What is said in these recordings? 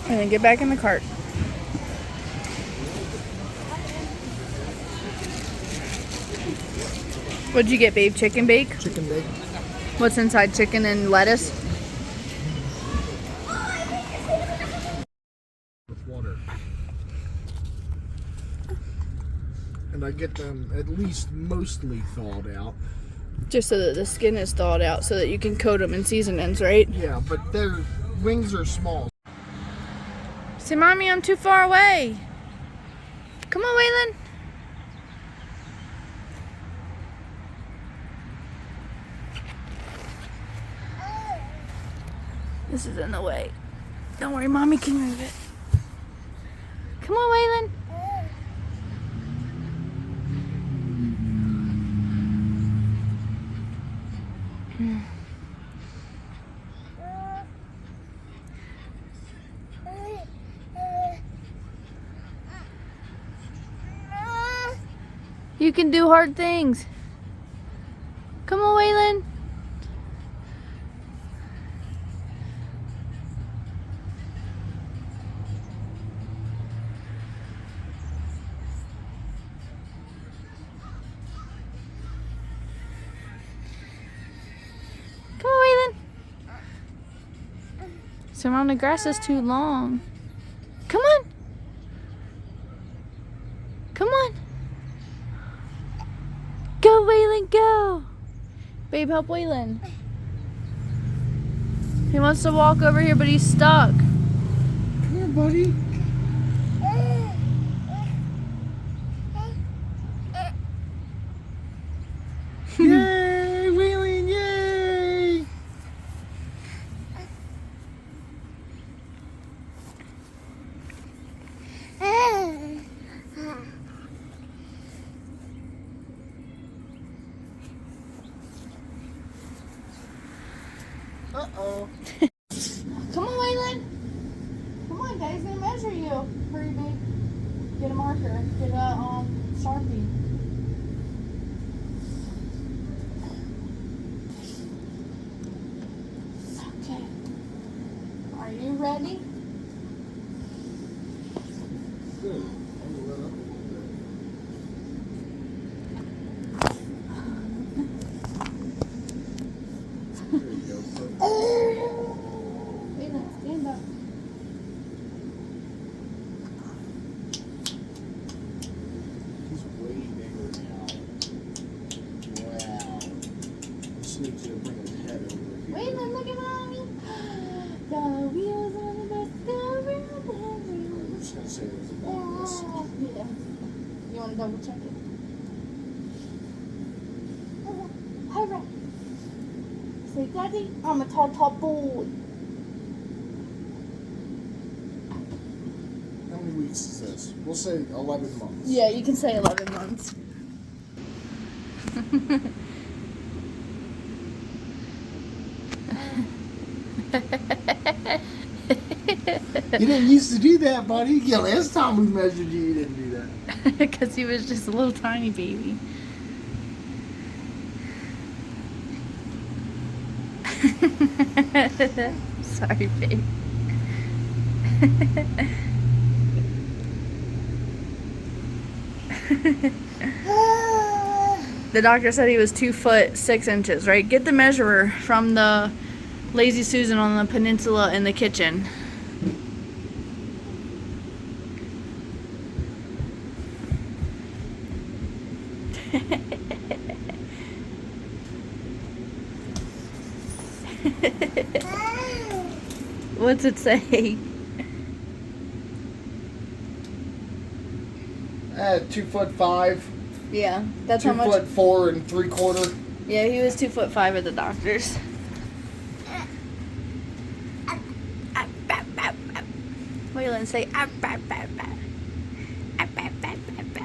And then get back in the cart. What'd you get, babe? Chicken bake? Chicken bake. What's inside? Chicken and lettuce? With water. And I get them at least mostly thawed out. Just so that the skin is thawed out so that you can coat them in seasonings, right? Yeah, but their wings are small. Say, Mommy, I'm too far away. Come on, Waylon. This is in the way. Don't worry, Mommy can move it. Come on, Waylon. You can do hard things. Come on, Waylon. Come on, Waylon. Surround the grass is too long. Come on. Come on. Go, Waylon, go. Babe, help Waylon. He wants to walk over here, but he's stuck. Come here, buddy. Yay, Waylon, yay! Uh-oh. Come on, Waylon. Come on, Daddy's gonna measure you. Hurry, babe. Get a marker. Get a Sharpie. Okay. Are you ready? Good. Waylon, stand up. He's way bigger now. Wow. Just need to bring his head over here. Waylon, look at Mommy. The wheels on the bus go round and round. I'm just gonna say there's a long list. Yeah. You want to double check it? Hurry. Say, Daddy, I'm a tall boy. How many weeks is this? We'll say 11 months. Yeah, you can say 11 months. You didn't used to do that, buddy. Yeah, last time we measured you, you didn't do that. Because he was just a little tiny baby. Sorry, babe. The doctor said he was 2 foot 6 inches, right? Get the measurer from the Lazy Susan on the peninsula in the kitchen. What's it say? 2'5". Yeah, that's how much. 2'4" 3/4". Yeah, he was 2'5" at the doctor's. Waylon, say "Ap, ap, ap, ap. Ap, ap, ap, ap,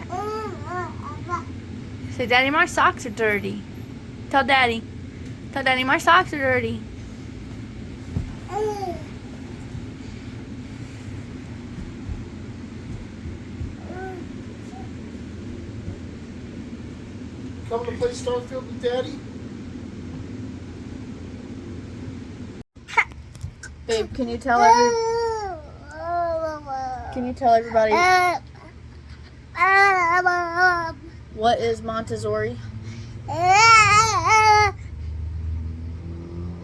ap." Say, Daddy, my socks are dirty. Tell Daddy. Tell Daddy, my socks are dirty. Coming to play Starfield with Daddy? Babe, can you tell every... Can you tell everybody what is Montessori?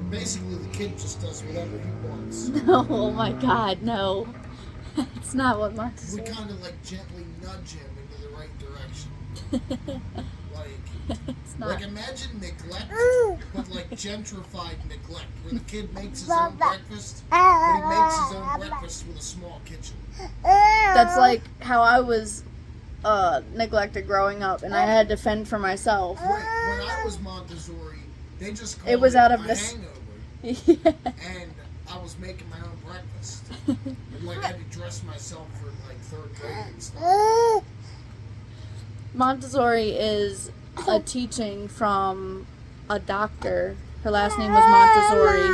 Basically, the kid just does whatever he wants. No, oh my God, no. That's not what We Montessori is. kind of like gently nudge him into the right direction. It's not. Like imagine neglect, but like gentrified neglect, where the kid makes his own breakfast, but he makes his own breakfast with a small kitchen. That's like how I was neglected growing up, and I had to fend for myself. When I was Montessori, they just called It was out of a this. hangover, Yeah. and I was making my own breakfast. And like I had to dress myself for like 3rd grade and stuff. Montessori is a teaching from a doctor. Her last name was Montessori.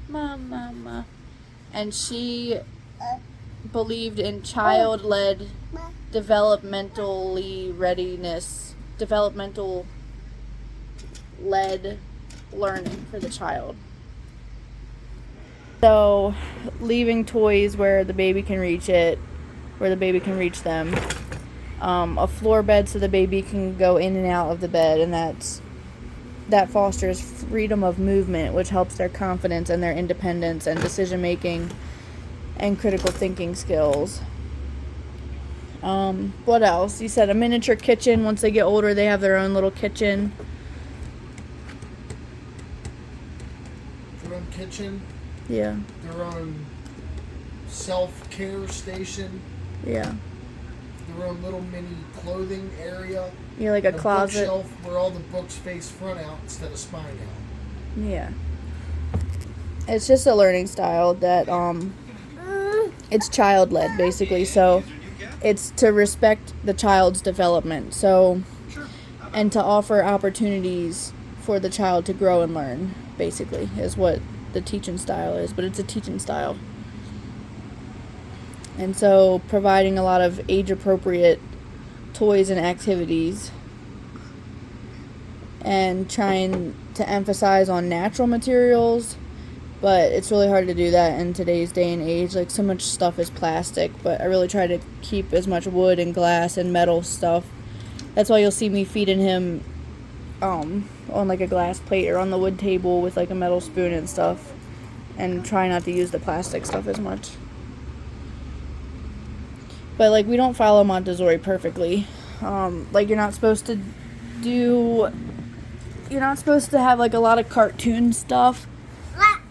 Mama. And she believed in child-led developmental led learning for the child. So, leaving toys where the baby can reach it, where the baby can reach them. A floor bed so the baby can go in and out of the bed, and that fosters freedom of movement, which helps their confidence and their independence and decision making and critical thinking skills. What else? You said a miniature kitchen. Once they get older, they have their own little kitchen. Their own kitchen, Yeah. their own self-care station, Yeah. their own little mini clothing area. Yeah, like a closet. Bookshelf where all the books face front out instead of spine out. Yeah. It's just a learning style that it's child-led basically. So it's to respect the child's development. So and to offer opportunities for the child to grow and learn, basically, is what the teaching style is, but it's a teaching style. And so providing a lot of age-appropriate toys and activities and trying to emphasize on natural materials, but it's really hard to do that in today's day and age. Like, so much stuff is plastic, but I really try to keep as much wood and glass and metal stuff. That's why you'll see me feeding him on like a glass plate or on the wood table with like a metal spoon and stuff, and try not to use the plastic stuff as much. But like, we don't follow Montessori perfectly. Like, you're not supposed to have like a lot of cartoon stuff.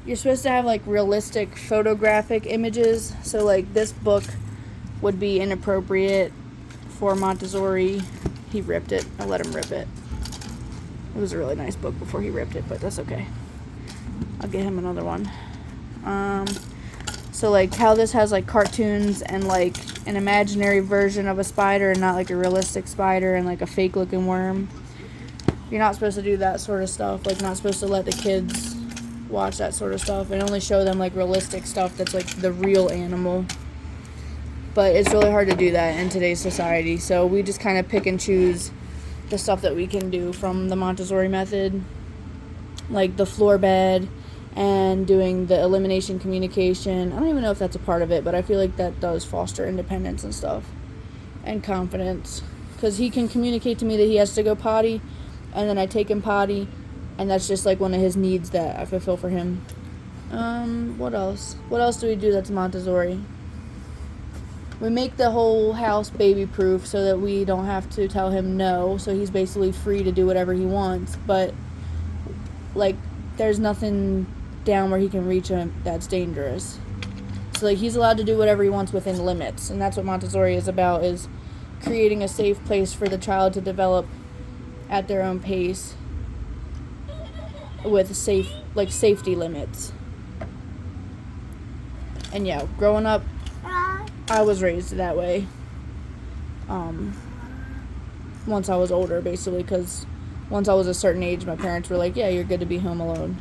You're supposed to have like realistic photographic images. So like, this book would be inappropriate for Montessori. He ripped it. I let him rip it. It was a really nice book before he ripped it, but that's okay. I'll get him another one. So like, how this has like cartoons and like an imaginary version of a spider and not like a realistic spider and like a fake looking worm. You're not supposed to do that sort of stuff. Like, not supposed to let the kids watch that sort of stuff and only show them like realistic stuff that's like the real animal. But it's really hard to do that in today's society, so we just kind of pick and choose the stuff that we can do from the Montessori method, like the floor bed and doing the elimination communication. I don't even know if that's a part of it, but I feel like that does foster independence and stuff and confidence, because he can communicate to me that he has to go potty, and then I take him potty, and that's just like one of his needs that I fulfill for him. What else do we do that's Montessori? We make the whole house baby proof so that we don't have to tell him no, so he's basically free to do whatever he wants, but like, there's nothing down where he can reach him that's dangerous. So like, he's allowed to do whatever he wants within limits, and that's what Montessori is about, is creating a safe place for the child to develop at their own pace with safety limits. And yeah, growing up, I was raised that way. Once I was older, basically, because once I was a certain age, my parents were like, yeah, you're good to be home alone.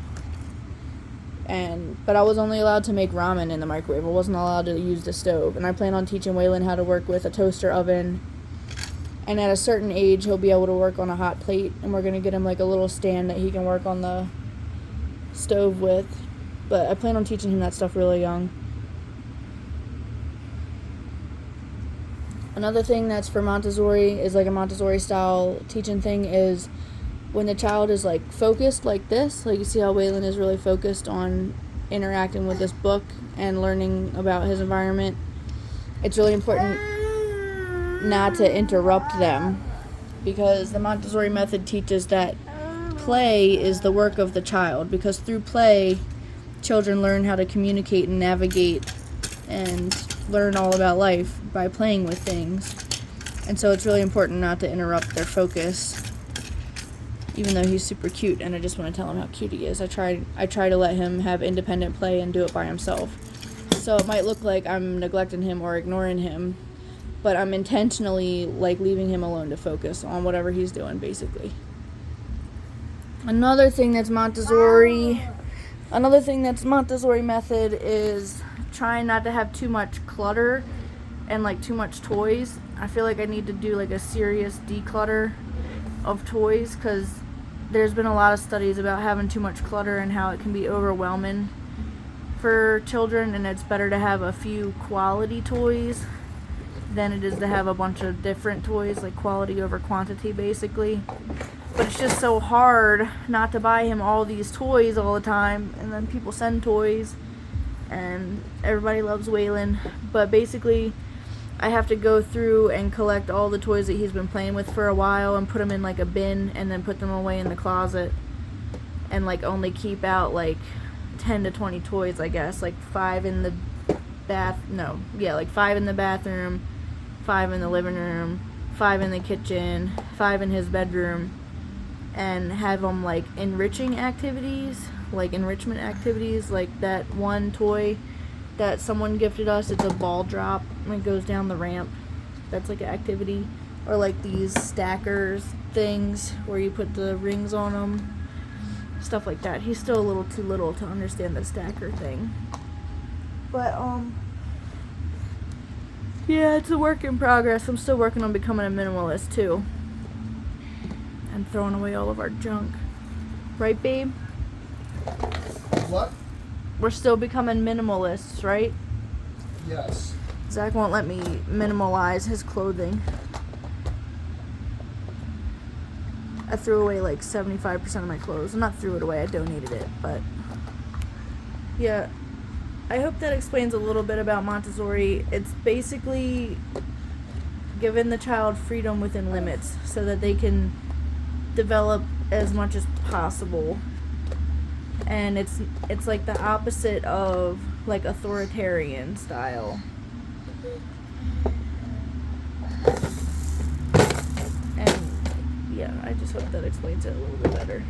But I was only allowed to make ramen in the microwave. I wasn't allowed to use the stove. And I plan on teaching Waylon how to work with a toaster oven. And at a certain age, he'll be able to work on a hot plate. And we're going to get him like a little stand that he can work on the stove with. But I plan on teaching him that stuff really young. Another thing that's for Montessori is like a Montessori style teaching thing is when the child is like focused like this, like you see how Waylon is really focused on interacting with this book and learning about his environment. It's really important not to interrupt them, because the Montessori method teaches that play is the work of the child, because through play children learn how to communicate and navigate and learn all about life by playing with things. And so it's really important not to interrupt their focus, even though he's super cute and I just want to tell him how cute he is. I try to let him have independent play and do it by himself. So it might look like I'm neglecting him or ignoring him, but I'm intentionally like leaving him alone to focus on whatever he's doing, basically. Another thing that's Montessori method is trying not to have too much clutter and like too much toys. I feel like I need to do like a serious declutter of toys, because there's been a lot of studies about having too much clutter and how it can be overwhelming for children, and it's better to have a few quality toys than it is to have a bunch of different toys, like quality over quantity basically. But it's just so hard not to buy him all these toys all the time, and then people send toys and everybody loves Waylon, but basically I have to go through and collect all the toys that he's been playing with for a while and put them in like a bin and then put them away in the closet, and like only keep out like 10 to 20 toys, I guess, like 5 in the like 5 in the bathroom, 5 in the living room, 5 in the kitchen, 5 in his bedroom, and have them like enrichment activities, like that one toy that someone gifted us. It's a ball drop and it goes down the ramp. That's like an activity. Or like these stackers things where you put the rings on them. Stuff like that. He's still a little too little to understand the stacker thing. But, yeah, it's a work in progress. I'm still working on becoming a minimalist, too. And throwing away all of our junk. Right, babe? What? We're still becoming minimalists, right? Yes. Zach won't let me minimalize his clothing. I threw away like 75% of my clothes. Well, not threw it away, I donated it, but yeah. I hope that explains a little bit about Montessori. It's basically giving the child freedom within limits so that they can develop as much as possible. And it's like the opposite of like authoritarian style. And yeah, I just hope that explains it a little bit better.